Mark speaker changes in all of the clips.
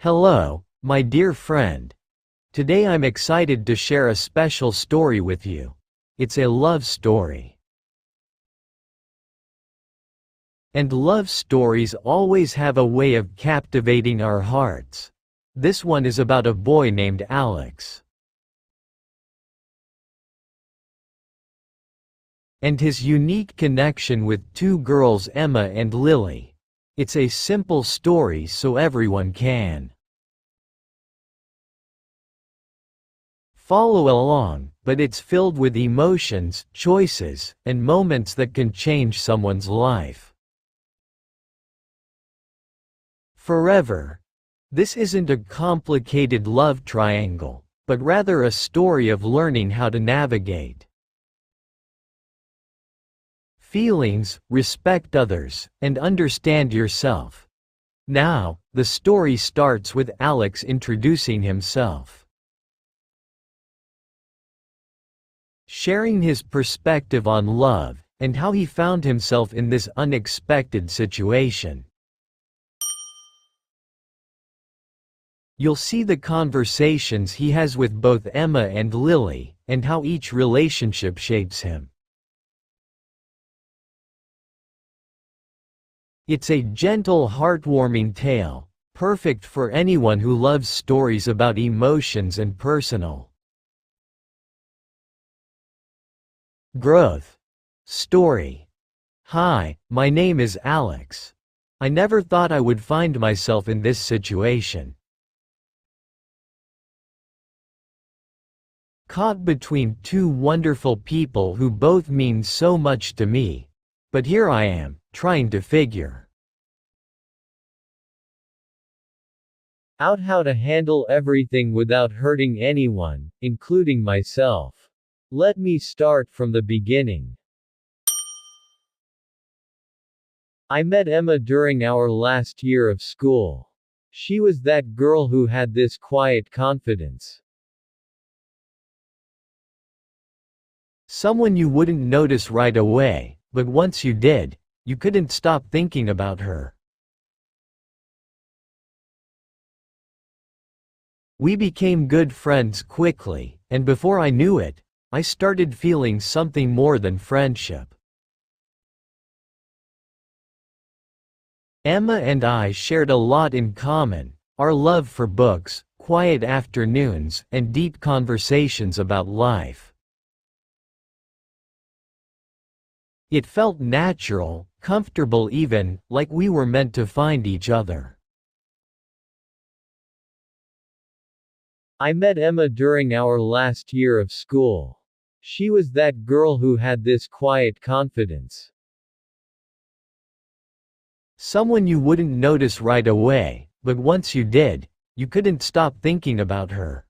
Speaker 1: Hello, my dear friend. Today I'm excited to share a special story with you. It's a love story. And love stories always have a way of captivating our hearts. This one is about a boy named Alex and his unique connection with two girls, Emma and Lily. It's a simple story so everyone can follow along, but it's filled with emotions, choices, and moments that can change someone's life forever. This isn't a complicated love triangle, but rather a story of learning how to navigate feelings, respect others, and understand yourself. Now, the story starts with Alex introducing himself, sharing his perspective on love, and how he found himself in this unexpected situation. You'll see the conversations he has with both Emma and Lily, and how each relationship shapes him. It's a gentle, heartwarming tale, perfect for anyone who loves stories about emotions and personal growth. Story. Hi, my name is Alex. I never thought I would find myself in this situation. Caught between two wonderful people who both mean so much to me. But here I am, trying to figure out how to handle everything without hurting anyone, including myself. Let me start from the beginning. I met Emma during our last year of school. She was that girl who had this quiet confidence. Someone you wouldn't notice right away, but once you did, you couldn't stop thinking about her. We became good friends quickly, and before I knew it, I started feeling something more than friendship. Emma and I shared a lot in common: our love for books, quiet afternoons, and deep conversations about life. It felt natural, comfortable, even like we were meant to find each other. I met Emma during our last year of school. She was that girl who had this quiet confidence. Someone you wouldn't notice right away, but once you did, you couldn't stop thinking about her.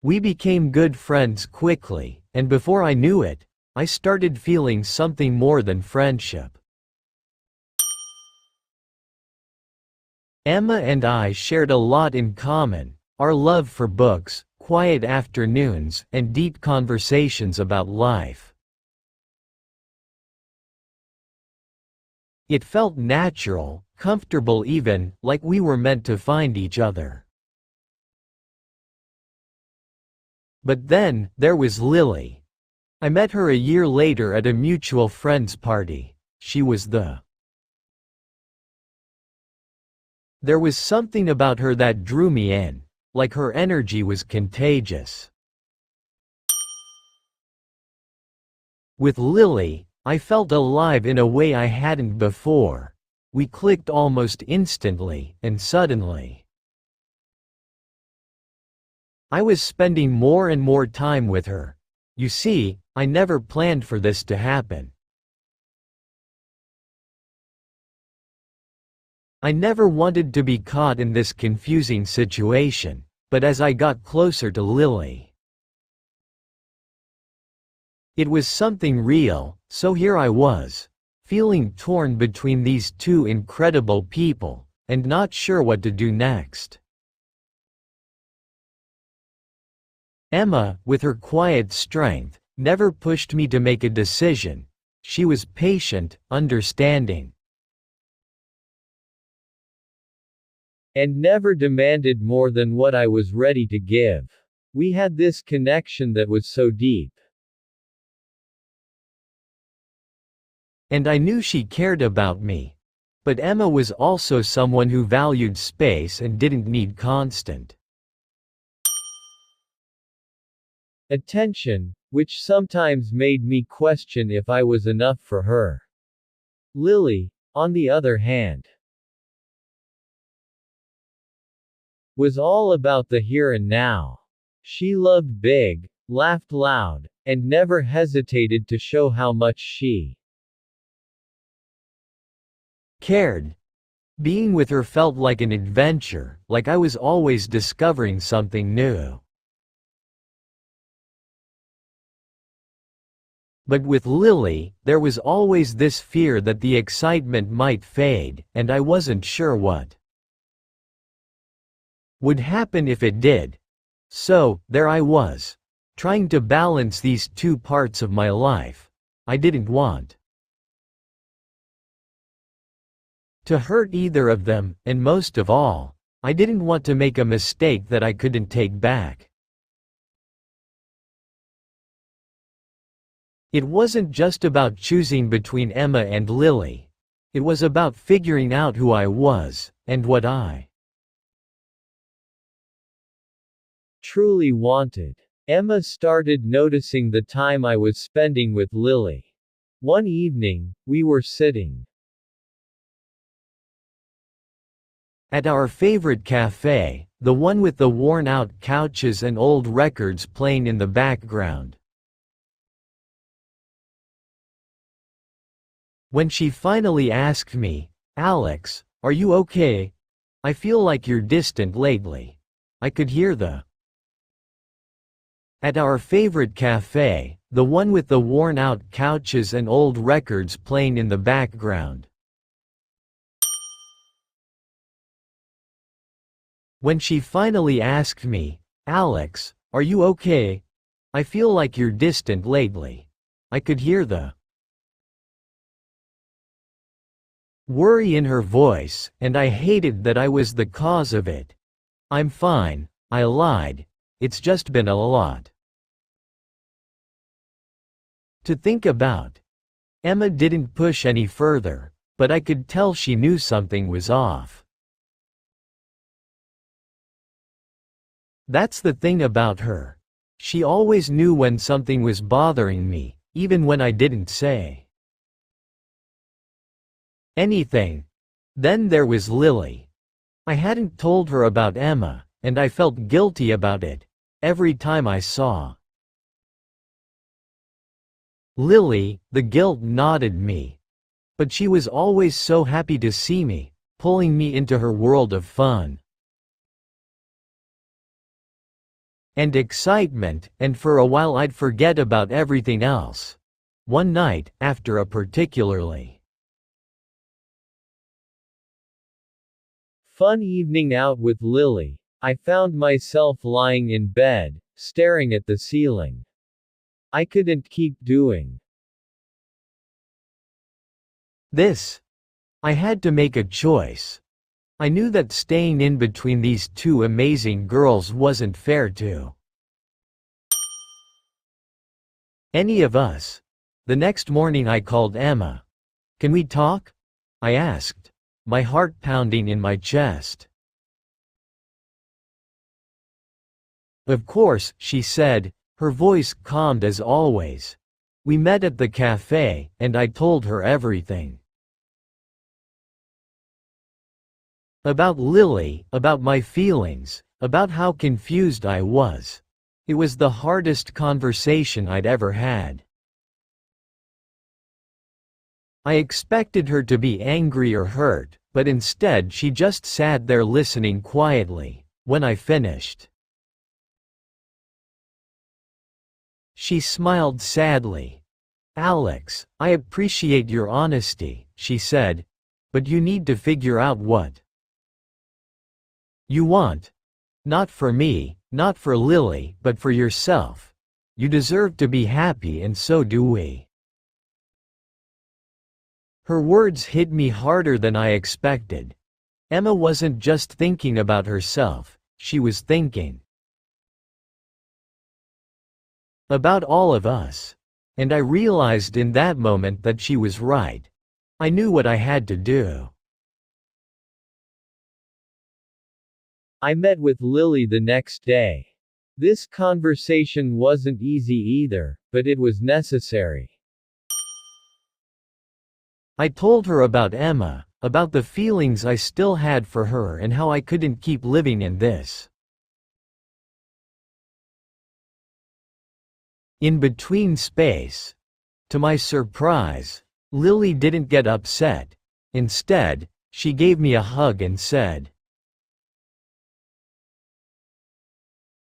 Speaker 1: We became good friends quickly, and before I knew it, I started feeling something more than friendship. Emma and I shared a lot in common: our love for books, quiet afternoons, and deep conversations about life. It felt natural, comfortable, even like we were meant to find each other. But then, there was Lily. I met her a year later at a mutual friend's party. There was something about her that drew me in, like her energy was contagious. With Lily, I felt alive in a way I hadn't before. We clicked almost instantly, and suddenly, I was spending more and more time with her. You see, I never planned for this to happen. I never wanted to be caught in this confusing situation, but as I got closer to Lily, it was something real. So here I was, feeling torn between these two incredible people, and not sure what to do next. Emma, with her quiet strength, never pushed me to make a decision. She was patient, understanding, and never demanded more than what I was ready to give. We had this connection that was so deep. And I knew she cared about me. But Emma was also someone who valued space and didn't need constant attention, which sometimes made me question if I was enough for her. Lily, on the other hand, was all about the here and now. She loved big, laughed loud, and never hesitated to show how much she cared. Being with her felt like an adventure, like I was always discovering something new. But with Lily, there was always this fear that the excitement might fade, and I wasn't sure what would happen if it did. So, there I was, trying to balance these two parts of my life. I didn't want to hurt either of them, and most of all, I didn't want to make a mistake that I couldn't take back. It wasn't just about choosing between Emma and Lily. It was about figuring out who I was, and what I truly wanted. Emma started noticing the time I was spending with Lily. One evening, we were sitting at our favorite cafe, the one with the worn-out couches and old records playing in the background. When she finally asked me, "Alex, are you okay? I feel like you're distant lately." I could hear at our favorite cafe, the one with the worn-out couches and old records playing in the background. When she finally asked me, "Alex, are you okay? I feel like you're distant lately." I could hear the worry in her voice, and I hated that I was the cause of it. "I'm fine," I lied. "It's just been a lot to think about." Emma didn't push any further, but I could tell she knew something was off. That's the thing about her. She always knew when something was bothering me, even when I didn't say anything. Then there was Lily. I hadn't told her about Emma, and I felt guilty about it every time I saw Lily. The guilt gnawed me. But she was always so happy to see me, pulling me into her world of fun and excitement, and for a while I'd forget about everything else. One night, after a particularly fun evening out with Lily, I found myself lying in bed, staring at the ceiling. I couldn't keep doing this. I had to make a choice. I knew that staying in between these two amazing girls wasn't fair to any of us. The next morning I called Emma. "Can we talk?" I asked, my heart pounding in my chest. "Of course," she said, her voice calmed as always. We met at the cafe, and I told her everything. About Lily, about my feelings, about how confused I was. It was the hardest conversation I'd ever had. I expected her to be angry or hurt, but instead she just sat there listening quietly. When I finished, she smiled sadly. "Alex, I appreciate your honesty," she said, "but you need to figure out what you want. Not for me, not for Lily, but for yourself. You deserve to be happy, and so do we." Her words hit me harder than I expected. Emma wasn't just thinking about herself, she was thinking about all of us. And I realized in that moment that she was right. I knew what I had to do. I met with Lily the next day. This conversation wasn't easy either, but it was necessary. I told her about Emma, about the feelings I still had for her and how I couldn't keep living in this. In between space. To my surprise, Lily didn't get upset. Instead, she gave me a hug and said,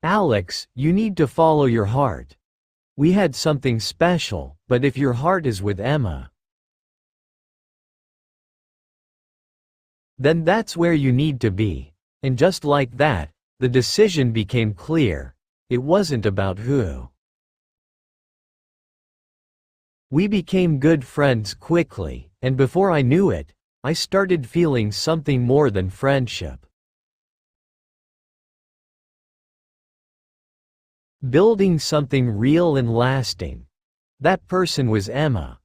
Speaker 1: "Alex, you need to follow your heart. We had something special, but if your heart is with Emma, then that's where you need to be." And just like that, the decision became clear. It wasn't about who. We became good friends quickly, and before I knew it, I started feeling something more than friendship. Building something real and lasting. That person was Emma.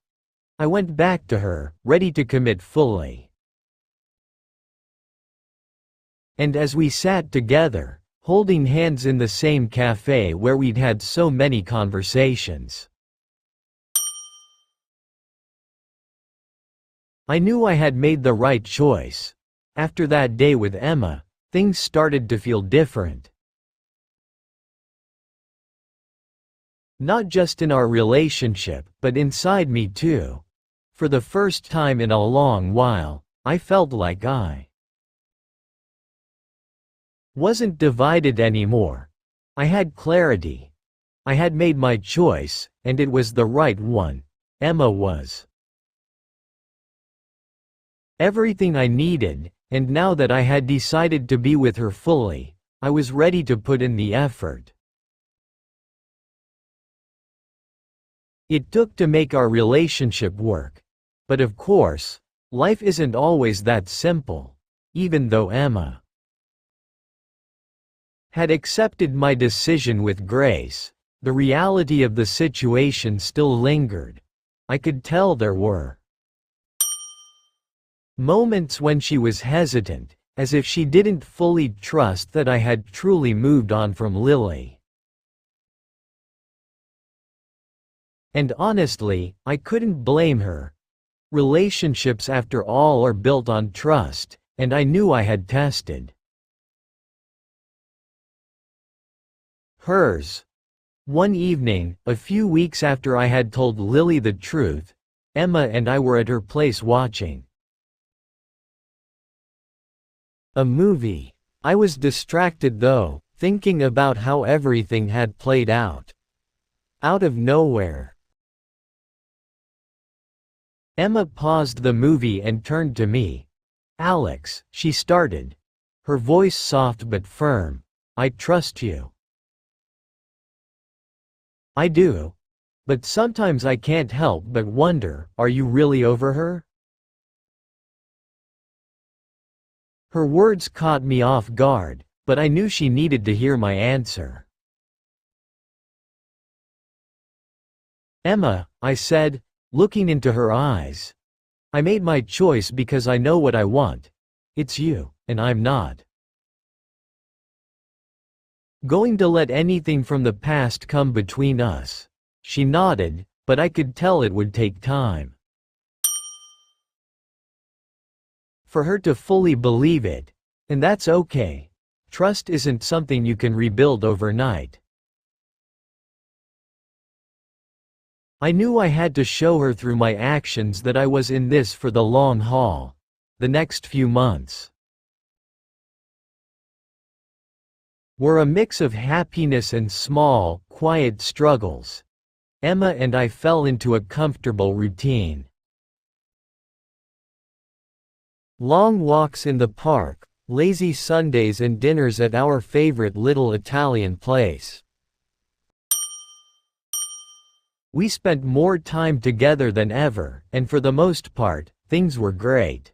Speaker 1: I went back to her, ready to commit fully. And as we sat together, holding hands in the same cafe where we'd had so many conversations, I knew I had made the right choice. After that day with Emma, things started to feel different. Not just in our relationship, but inside me too. For the first time in a long while, I felt like I wasn't divided anymore. I had clarity. I had made my choice, and it was the right one. Emma was everything I needed, and now that I had decided to be with her fully, I was ready to put in the effort it took to make our relationship work. But of course, life isn't always that simple. Even though Emma had accepted my decision with grace, the reality of the situation still lingered. I could tell there were moments when she was hesitant, as if she didn't fully trust that I had truly moved on from Lily. And honestly, I couldn't blame her. Relationships after all are built on trust, and I knew I had tested hers. One evening, a few weeks after I had told Lily the truth, Emma and I were at her place watching a movie. I was distracted though, thinking about how everything had played out. Out of nowhere, Emma paused the movie and turned to me. "Alex," she started, her voice soft but firm, "I trust you." "I do. But sometimes I can't help but wonder, are you really over her?" Her words caught me off guard, but I knew she needed to hear my answer. "Emma," I said, looking into her eyes, "I made my choice because I know what I want. It's you, and I'm not going to let anything from the past come between us." She nodded, but I could tell it would take time for her to fully believe it. And that's okay. Trust isn't something you can rebuild overnight. I knew I had to show her through my actions that I was in this for the long haul. The next few months were a mix of happiness and small, quiet struggles. Emma and I fell into a comfortable routine. Long walks in the park, lazy Sundays and dinners at our favorite little Italian place. We spent more time together than ever, and for the most part, things were great.